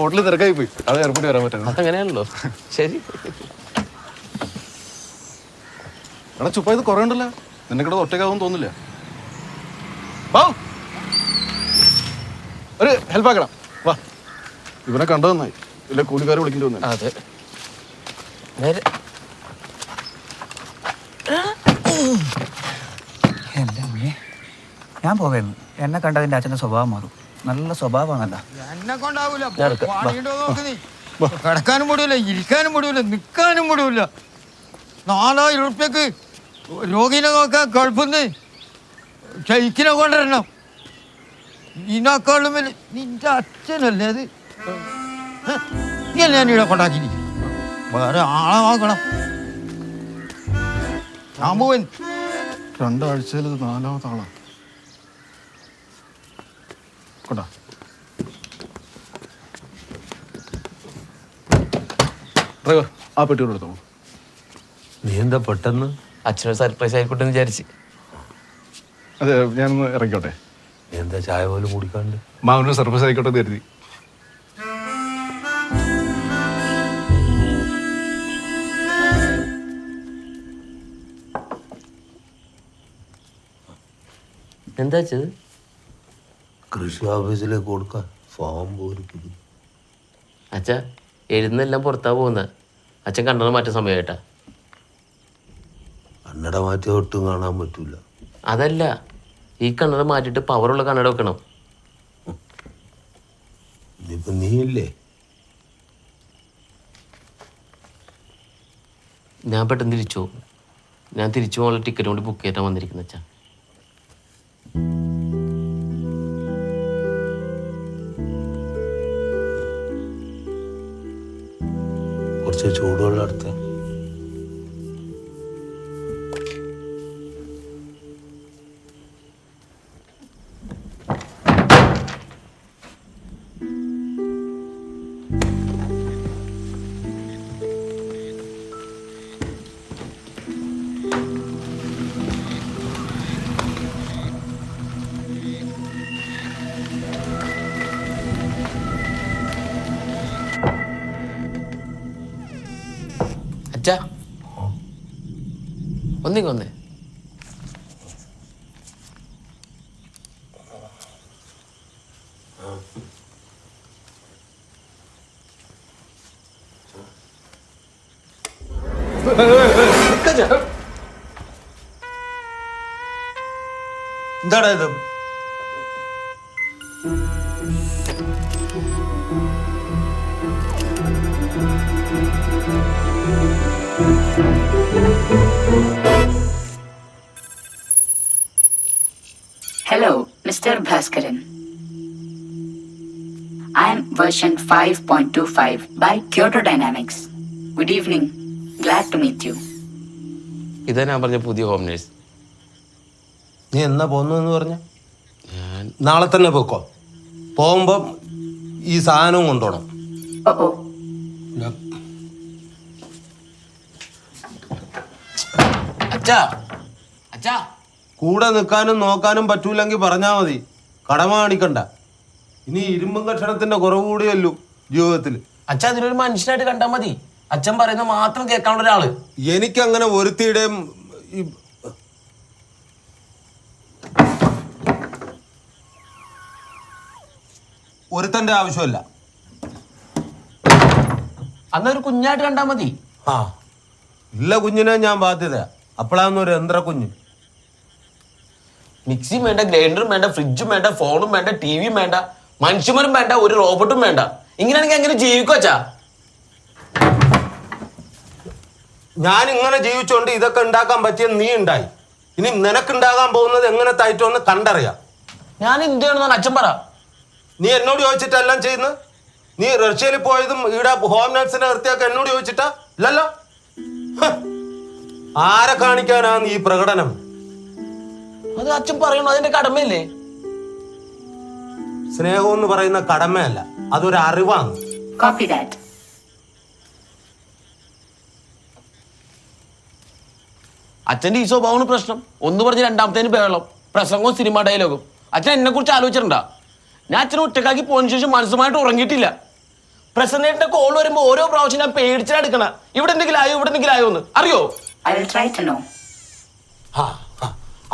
ഹോട്ടലിൽ തിരക്കായി പോയി. അത് എയർപോർട്ടിൽ വരാൻ പറ്റുന്നത്. അതങ്ങനെയാണല്ലോ. ശരി. എടാ ചുപ്പ ഇത് കുറേ ഉണ്ടല്ലോ. നിനക്കിടെ ഒറ്റക്കാവും തോന്നില്ല. ഒരു ഹെൽപ്പ് ആക്കണം. വാ, ഇവനെ കണ്ടു നന്നായി. ഇല്ല കൂലിക്കാർ വിളിക്കേണ്ടി വന്നു. അതെ. എൻ്റെ അമ്മേ, ഞാൻ പോകായിരുന്നു. എന്നെ കണ്ടതിൻ്റെ അച്ഛൻ്റെ സ്വഭാവം മാറും. നല്ല സ്വഭാവമാണല്ലോ. എന്നെ കൊണ്ടാവൂല. കിടക്കാനും മുടിയില്ല, ഇരിക്കാനും മുടിയില്ല, നിൽക്കാനും മുടിയില്ല. 4000 ഉറുപ്പ്യക്ക് രോഗിനെ നോക്കാൻ കുഴപ്പമെന്ന് ഷെയ്ക്കിനെ കൊണ്ടുവരണം. ഇതിനേക്കാളും വലിയ നിന്റെ അച്ഛനല്ലേ അത്? നീയല്ലേ ഞാൻ ഇവിടെ കൊണ്ടാക്കിയിരിക്കും. വേറെ ആളെ നോക്കണം. രാമുവൻ 2 ആഴ്ചയിൽ ഇത് 4ാമത്തെ ആളാ. കൊണ്ടാ ഡ്രൈവർ, ആ പെട്ടിയോട് എടുത്തോ. നീ എന്താ പെട്ടെന്ന്? അച്ഛനൊരു സർപ്രൈസ് ആയിക്കോട്ടെ എന്ന് വിചാരിച്ച്. അതെ, ഞാനൊന്ന് ഇറങ്ങിക്കോട്ടെ. എന്താ ചായ പോലും കുടിക്കാണ്ട്? മാമനൊരു സർപ്രൈസ് ആയിക്കോട്ടെ എന്ന് കരുതി. എന്താ വെച്ചത്? കൃഷി ഓഫീസിലേക്ക് കൊടുക്കാൻ ഫോം പോലും. അച്ഛ എഴുന്നെല്ലാം പുറത്താ പോകുന്നത്. അച്ഛൻ കണ്ണട മാറ്റ സമയമായിട്ടാ. കണ്ണട മാറ്റി ഒട്ടും കാണാൻ പറ്റൂല. അതല്ല, ഈ കണ്ണട മാറ്റിയിട്ട് പവറുള്ള കണ്ണട വെക്കണം. ഇതിപ്പോ നീയില്ലേ? ഞാൻ പെട്ടെന്ന് തിരിച്ചു പോകും. ഞാൻ തിരിച്ചു പോകാനുള്ള ടിക്കറ്റ് കൊണ്ട് ബുക്ക് ചെയ്തിട്ടാണ് വന്നിരിക്കുന്നത് അച്ഛാ. കുറച്ച് ചൂടുവെള്ളം എടുത്ത. അച്ഛാ ഒന്നേ എന്താടാ ഇത്? Hello, Mr. Bhaskaran. I am version 5.25 by Kyoto Dynamics. Good evening. Glad to meet you. ഇതാ ഞാൻ പറഞ്ഞ പുതിയ ഹോം നേഴ്സ്. നീ എന്നാ പോന്നു പറഞ്ഞ? ഞാൻ നാളെ തന്നെ പോക്കോ. പോകുമ്പം ഈ സാധനവും കൊണ്ടുപോകണം. Oh. അച്ഛാ അച്ഛാ കൂടെ നിൽക്കാനും നോക്കാനും പറ്റൂലെങ്കിൽ പറഞ്ഞാൽ മതി. കടമ കാണിക്കണ്ട. ഇനി ഇരുമ്പും കഷണത്തിന്റെ കുറവ് കൂടിയല്ലോ ജീവിതത്തിൽ. അച്ഛാ അതിനൊരു മനുഷ്യനായിട്ട് കണ്ടാൽ മതി. അച്ഛൻ പറയുന്ന മാത്രം കേൾക്കാനുള്ള ഒരാള്. എനിക്കങ്ങനെ ഒരുത്തിയുടെയും ഒരുത്തന്റെ ആവശ്യമല്ല. അന്നൊരു കുഞ്ഞായിട്ട് കണ്ടാൽ മതി. ആ ഇല്ല കുഞ്ഞിനെ ഞാൻ ബാധ്യത. അപ്പോഴാന്നൊരു യന്ത്ര കുഞ്ഞ്. മിക്സിയും വേണ്ട, ഗ്രൈൻഡറും വേണ്ട, ഫ്രിഡ്ജും വേണ്ട, ഫോണും വേണ്ട, ടിവിയും വേണ്ട, മനുഷ്യന്മാരും വേണ്ട, ഒരു റോബോട്ടും വേണ്ട. ഇങ്ങനെയാണെങ്കിൽ എങ്ങനെ ജീവിക്കും അച്ഛാ? ഞാൻ ഇങ്ങനെ ജീവിച്ചോണ്ട് ഇതൊക്കെ ഉണ്ടാക്കാൻ പറ്റിയ നീ ഉണ്ടായി. ഇനി നിനക്കുണ്ടാകാൻ പോകുന്നത് എങ്ങനെ തായിട്ടോന്ന് കണ്ടറിയാം. ഞാൻ എന്ത് ചെയ്യണമെന്നാണ് അച്ഛൻ പറ. നീ എന്നോട് ചോദിച്ചിട്ടെല്ലാം ചെയ്യുന്നു. നീ റഷ്യയിൽ പോയതും ഇവിടെ ഹോം നഴ്സിനെ നിർത്തിയൊക്കെ എന്നോട് ചോദിച്ചിട്ടാ? ഇല്ലല്ലോ. ആരെ കാണിക്കാനാണ് ഈ പ്രകടനം? അത് അച്ഛൻ പറയണോ? അതിന്റെ കടമയല്ലേ? സ്നേഹം എന്ന് പറയുന്ന കടമയല്ല, അതൊരു അറിവാണ്. Copy that. അച്ഛന്റെ ഈ സ്വഭാവമാണ് പ്രശ്നം. ഒന്ന് പറഞ്ഞ് രണ്ടാമത്തേന് ബഹളം, പ്രസംഗവും സിനിമ ഡയലോഗും. അച്ഛൻ എന്നെ കുറിച്ച് ആലോചിച്ചിട്ടുണ്ടാ? ഞാൻ അച്ഛനെ ഒറ്റക്കാക്കി പോയതിനു ശേഷം മനസ്സുമായിട്ട് ഉറങ്ങിയിട്ടില്ല. പ്രസന്നേറ്റിന്റെ കോൾ വരുമ്പോ ഓരോ പ്രാവശ്യം ഞാൻ പേടിച്ചെടുക്കണ. ഇവിടെ എന്തെങ്കിലും ആയോ ഇവിടെ എന്തെങ്കിലും ആയോ എന്ന് അറിയോ? I will try to know.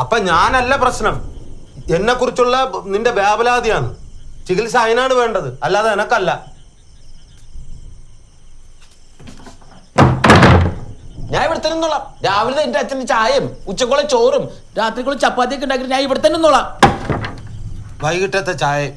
അപ്പൊ ഞാനല്ല പ്രശ്നം, എന്നെ കുറിച്ചുള്ള നിന്റെ വ്യാപലാതിയാണ്. ചികിത്സ അതിനാണ് വേണ്ടത്, അല്ലാതെ എനക്കല്ല. ഞാൻ ഇവിടെ തന്നെ നിന്നോളാം. രാവിലെ എന്റെ അച്ഛൻ്റെ ചായയും ഉച്ചക്കുള്ള ചോറും രാത്രിക്കുള്ള ചപ്പാത്തിയൊക്കെ ഉണ്ടാക്കി ഞാൻ ഇവിടെ തന്നെ നിന്നോളാം. വൈകിട്ടത്തെ ചായ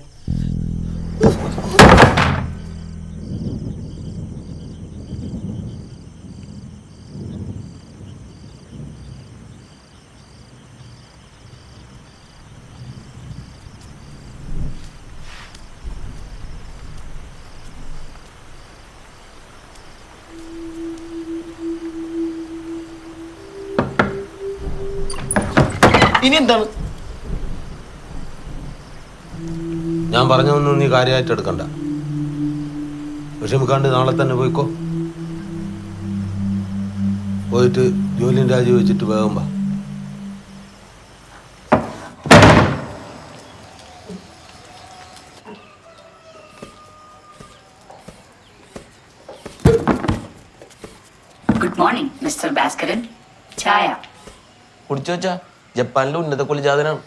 ഇനി എന്താണ്? ഞാൻ പറഞ്ഞതൊന്നും നീ കാര്യമായിട്ട് എടുക്കണ്ട. വിഷമിക്കാണ്ട് നാളെ തന്നെ പോയിക്കോ. പോയിട്ട് ജോലിയും രാജിവെച്ചിട്ട് വേഗം വാ. Good morning, Mr. Bhaskaran. Chaya. കുടിച്ചു വെച്ചാ ജപ്പാനിലെ ഉന്നത കുലജാതനാണ്.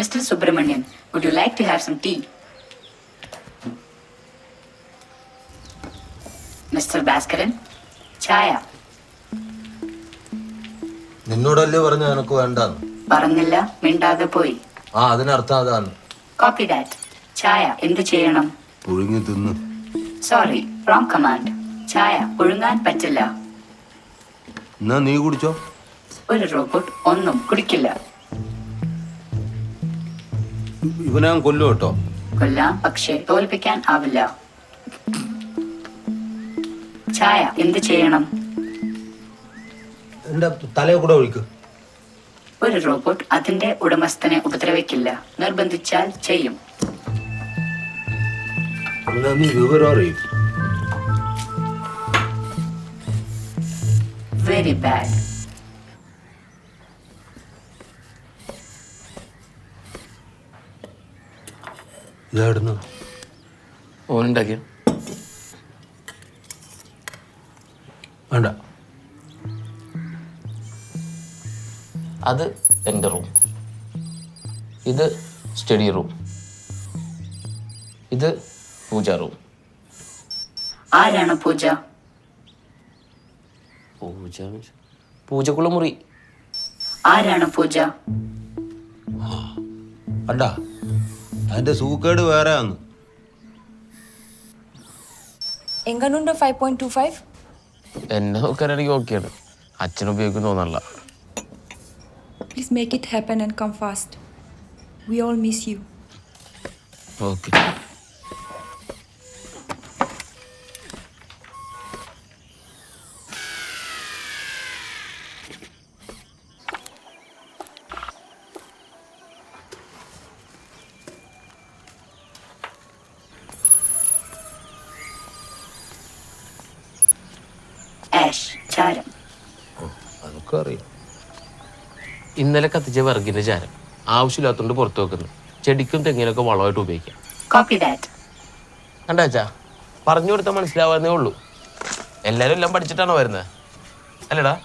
Mr. Subramanian, would you like to have some tea? Mr. Bhaskaran, Chaya. നിന്നോടല്ലേ പറഞ്ഞ എനക്ക് വേണ്ടാന്ന്? പറഞ്ഞില്ല, മിണ്ടാതെ പോയി. അതിനർത്ഥം അതാണ്. Copy that. Chaya, എന്ത് ചെയ്യണം? പുഴുങ്ങി തിന്ന്. Sorry, wrong command. Chaya, പുഴുങ്ങാൻ പറ്റില്ല. എന്നാ നീ കുടിച്ചോ. ഒരു റോബോട്ട് ഒന്നും കുടിക്കില്ല. ഇവനെ ഞാൻ കൊല്ലും കേട്ടോ. കൊല്ലാം, പക്ഷേ തോൽപ്പിക്കാൻ ആവില്ല. ചായ എന്ത് ചെയ്യണം? എന്റെ തലയെ കൂടെ ഒഴിക്ക്. ഒരു റോബോട്ട് അതിന്റെ ഉടമസ്ഥനെ ഉപദ്രവിക്കില്ല. നിർബന്ധിച്ചാൽ ചെയ്യും. എന്നാ നീ വിവരം അറിയും. Very bad. ഇതായിരുന്നു ഓനുണ്ടാക്കിയ വേണ്ട. അത് എൻ്റെ റൂം, ഇത് സ്റ്റഡി റൂം, ഇത് പൂജ റൂം. ആരാണ് പൂജ? പൂജക്കുള്ള മുറി. ആരാണ് പൂജ? അണ്ട അതിന്റെ സൂക്കേട് വേറെ ആണ്. എങ്ങനുണ്ട് 5.25? എന്നെ നോക്കാനാണെങ്കിൽ ഓക്കെയാണ്. അച്ഛൻ ഉപയോഗിക്കുന്ന തോന്നല്ല. Please make it happen and come fast. We all miss you. Okay. Ash, ചാരം. അതൊക്കെ അറിയാം. ഇന്നലെ കത്തിച്ച വിറകിന്റെ ചാരം ആവശ്യമില്ലാത്തോണ്ട് പുറത്തു വെക്കുന്നു. ചെടിക്കും തെങ്ങിനൊക്കെ വളമായിട്ട് ഉപയോഗിക്കാം. Copy that. കണ്ടാച്ചാ, പറഞ്ഞു കൊടുത്താൽ മനസ്സിലാവാന്നേ ഉള്ളൂ. എല്ലാരും എല്ലാം പഠിച്ചിട്ടാണോ വരുന്നത്? അല്ലടാ.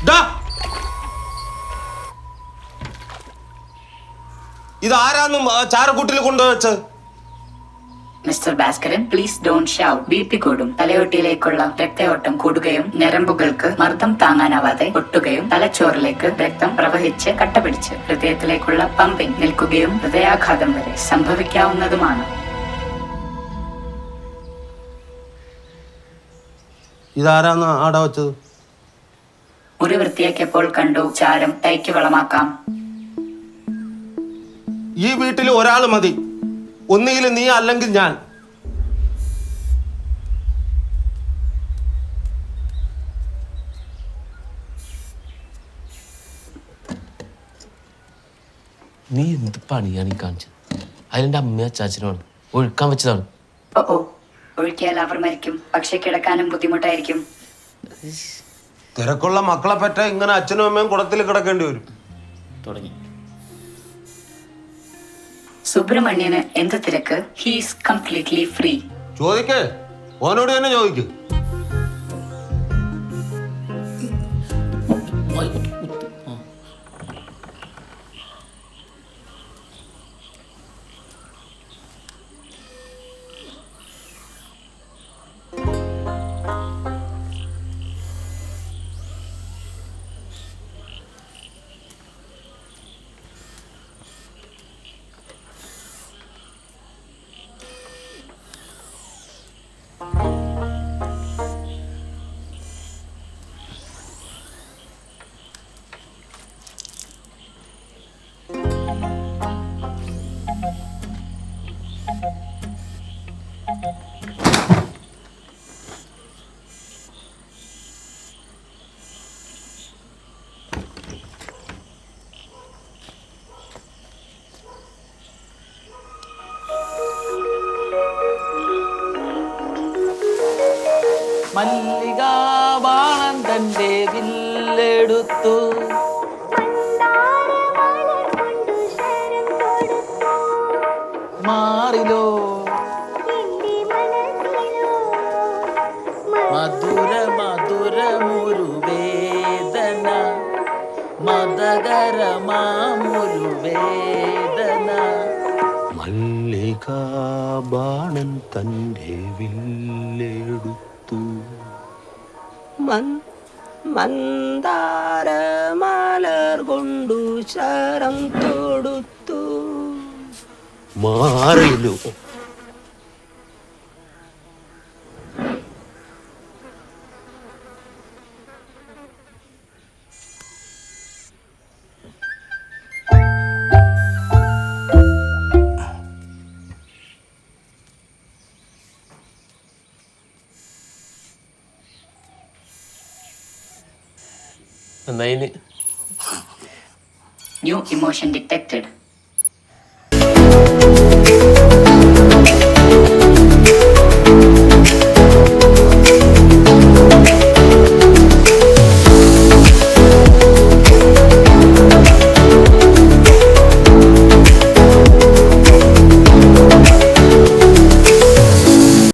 ഡാ ഇതാരാന്നും ചാരക്കൂട്ടിൽ കൊണ്ടുവച്ചത്? Mister Bhaskaran, please don't shout. BP കൂടും. തലയോട്ടിയിലേക്കുള്ള രക്തയോട്ടം കൂടുകയും ഞരമ്പുകൾക്ക് മർദ്ദം താങ്ങാനാവാതെ പൊട്ടുകയും തലച്ചോറിലേക്ക് രക്തം പ്രവഹിച്ച് കട്ടപിടിച്ച് ഹൃദയത്തിലേക്കുള്ള പമ്പിംഗ് നിൽക്കുകയും ഹൃദയാഘാതം വരെ സംഭവിക്കാവുന്നതുമാണ്. ഇതാരാന്ന് ആടെ വെച്ചത്? മുറി വൃത്തിയാക്കിയപ്പോൾ കണ്ടു. ചാരം തൈക്ക് വളമാക്കാം. ഈ വീട്ടിൽ ഒരാൾ മതി, ഒന്നുകിൽ നീ അല്ലെങ്കിൽ ഞാൻ. നീ എന്ത് പണിയാണ് ഈ കാണിച്ചത്? അതിലെന്റെ അമ്മയും അച്ചാച്ചനുമാണ് ഒഴുക്കാൻ വെച്ചതാണ്. ഓ ഒഴുക്കിയാൽ അവർ മരിക്കും. പക്ഷെ കിടക്കാനും ബുദ്ധിമുട്ടായിരിക്കും. തിരക്കുള്ള മക്കളെ പറ്റ ഇങ്ങനെ അച്ഛനും അമ്മയും കുടത്തിൽ കിടക്കേണ്ടി വരും. തുടങ്ങി. സുബ്രഹ്മണ്യന് എന്ത് തിരക്ക്? He's completely free. ചോദിക്കേ, ഓനോട് തന്നെ ചോദിക്കും. മല്ലികാബാണൻ തന്റെ വില്ലെടുത്തു, മാറിലോ മധുര മധുരമൊരു വേദന, മതകരമാമൊരു വേദന. മല്ലികാബാണൻ തന്റെ വില്ലെടുത്തു, മന്ദാരമലർ കൊണ്ടു ശരം തൊടുത്തു. മാറിലോ എന്തായിന്? New emotion detected.